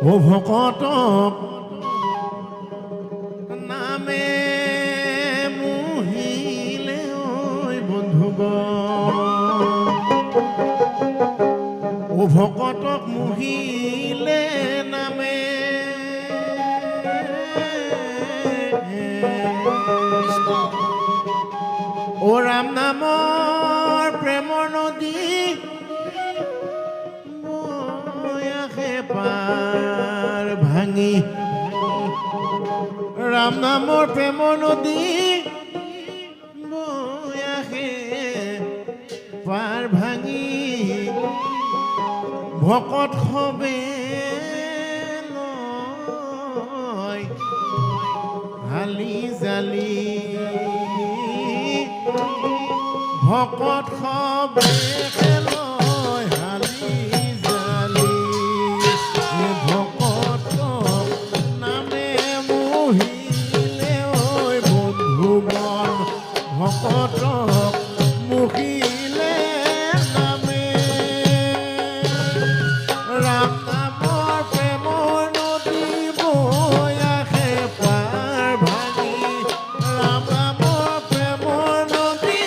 ও ভকতক নামে মুহিলে ঐ বন্ধুগণ ও ভকতক মুহিলে নামে ও ৰাম নামৰ প্ৰেমৰ নদী বয়াসে পাৰ ভাঙি ৰাম নামৰ প্ৰেমৰ নদী বয়াসে পাৰ ভাঙি ভকত সবে লয় হালি জালি ভকত সবে লয় হালি জালি ভকত নামে মুহিলে ঐ বন্ধুগণ ভকত মুহিলে নামে ৰাম নামৰ প্ৰেমৰ নদী বয়াসে পাৰ ভাঙি ৰাম নামৰ প্ৰেমৰ নদী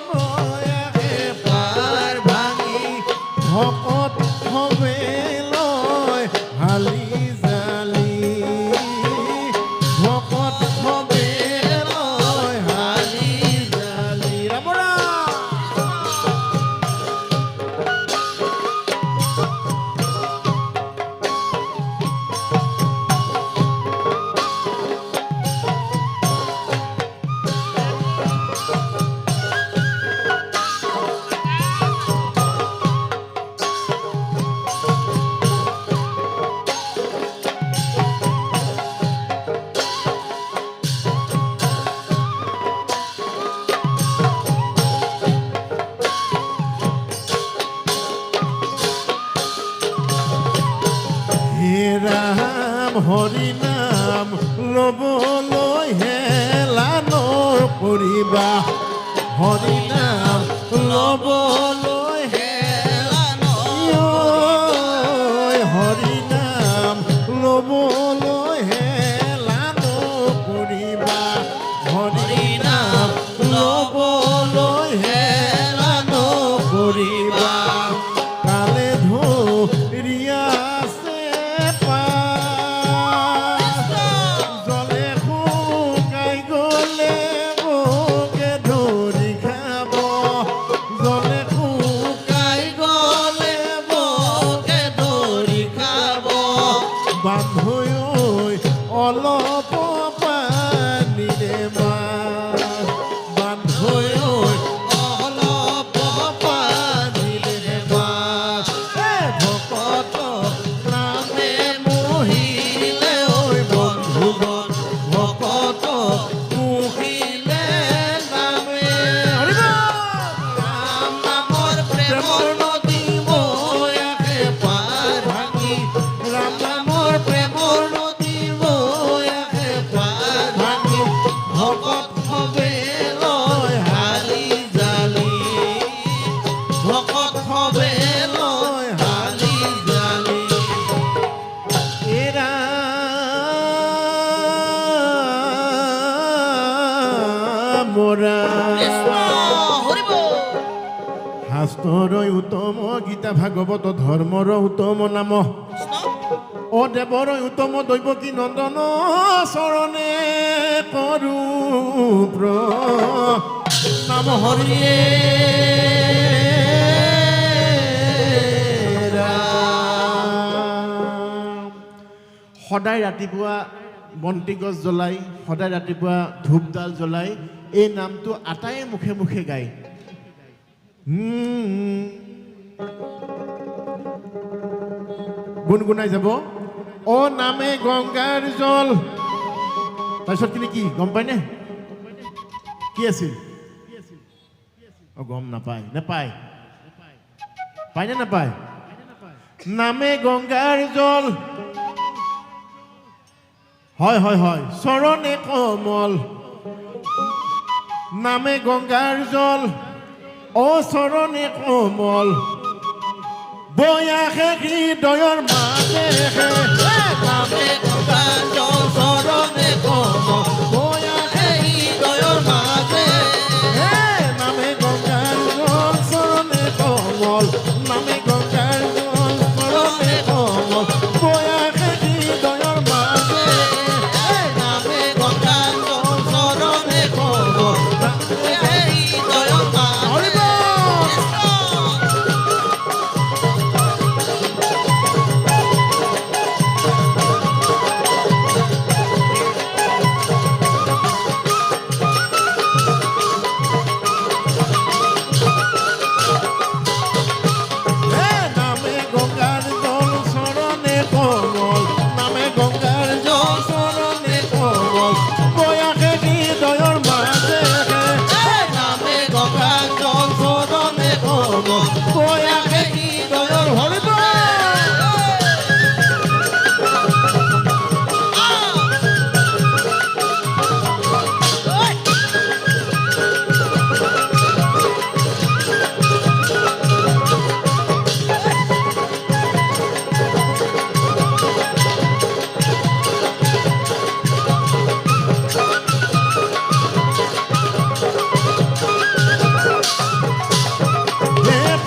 বয়াসে পাৰ ভাঙি ভকত সবে লয় হালি জালি ভকত সবে লয় হালি জালি ৰাম ৰাম হে ৰাম হৰি নাম ল'বলৈ হেলা নকৰিবা হৰি নাম ল'বলৈ হেলা নকৰিবা হৰি নাম ল'বলৈ হেলা নকৰিবা হৰি নাম ল'বলৈ হেলা নকৰিবা কালে ধৰিয়া আছে পাৰ জলে শুকাই গ'লে মোকে ধৰি খাব জলে শুকাই গ'লে মোকে ধৰি খাব বান্ধৈ অলপ পানীৰে মাছ বান্ধৈ অলপ পানীৰে মাছ ভকত নামে মুহিলে ঐ বন্ধুগণ ভকত মুহিলে নামে ৰাম নামৰ প্ৰেমৰ নদী বয়াসে পাৰ ভাঙি ৰাম নামৰ প্ৰেমৰ নদী বয়াসে পাৰ ভাঙি ভকত সবে লয় হালি জালি ভকত সবে লয় হালি জালি এৰা মৰা শাস্ত্ৰৰ উত্তম গীতা ভাগৱত ধৰ্মৰ উত্তম নাম অ দেৱৰ উত্তম দৈৱকী নন্দন চৰণে কৰো নাম হৰিয়ে ৰাম। সদায় ৰাতিপুৱা বন্তি গছ জ্বলাই সদায় ৰাতিপুৱা ধূপডাল জ্বলাই এই নামটো আটাইয়ে মুখে মুখে গায় গুণগুণাই যাব অ নামে গংগাৰ জল তাৰপিছত কিন্তু কি গম পায়নে কি আছিল অ গম নাপায় নাপায় পায়নে নাপায় নামে গংগাৰ জল হয় হয় হয় চৰণে কমল নামে গংগাৰ জল ও চৰণে কমল বয়াসে হৃদয়ৰ মাজে নামে গংগাজল চৰণে কোমল বয়াসে হৃদয়ৰ মাজে নামে গংগাৰ জল চৰণে কমল নামে গংগাৰ জল চৰণে কমল বয়াসে হৃদয়ৰ মাজে নামে গংগাজল চৰণে কোমল বয়াসে হৃদয়ৰ মাজে নামে গংগাৰ জল চৰণে কমল নামে গংগাৰ জল চৰণে কমল বয়াসে হৃদয়ৰ মাজে নামে গংগাজল চৰণে কোমল বয়াসে হৃদয়ৰ হৰিব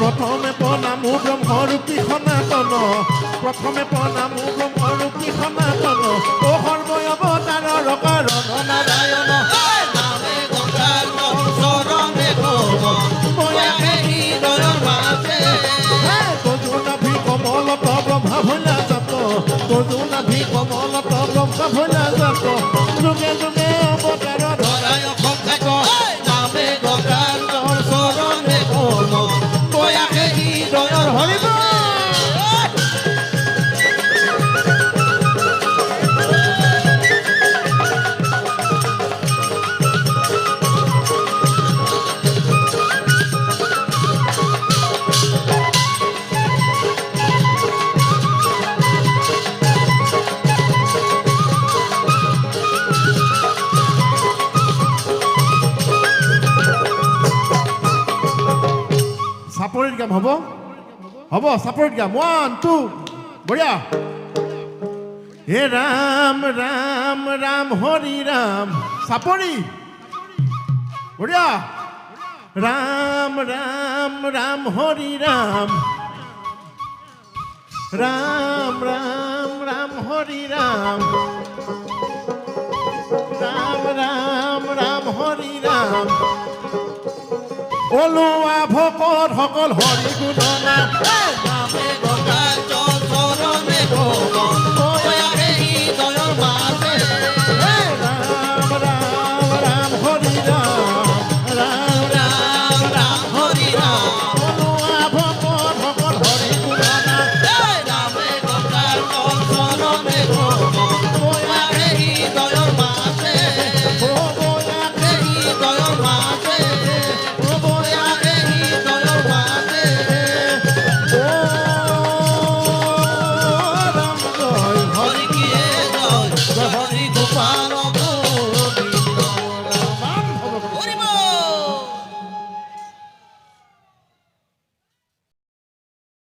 প্ৰথমে প্ৰণামো ব্ৰহ্মৰূপী সনাতন প্ৰথমে প্ৰণামো ব্ৰহ্মৰূপী সনাতন অ সৰ্বয় অৱতাৰৰ কাৰণ নাৰায়ণ নামে গংগাজল চৰণে কোমল বয়াসে হৃদয়ৰ মাজে তজু নাভি কমলত ব্ৰহ্মা ভৈলা জাত তজু নাভি কমলত ব্ৰহ্মা ভৈলা জাত যুগে যুগে অৱতাৰৰ ধৰাই সংখ্যাক নামে গংগাজল চৰণে কোমল বয়াসে হৃদয়ৰ হৰিব চাপৰিত গাম হ'ব হ'ব চাপৰিত গাম 1 2 বঢ়িয়া হে ৰাম ৰাম ৰাম হৰি ৰাম চাপৰি বঢ়িয়া ৰাম ৰাম ৰাম হৰি ৰাম ৰাম ৰাম ৰাম হৰি ৰাম ৰাম ৰাম ৰাম হৰি ৰাম ওলোৱা ভকত সকল হৰি গুণ নাম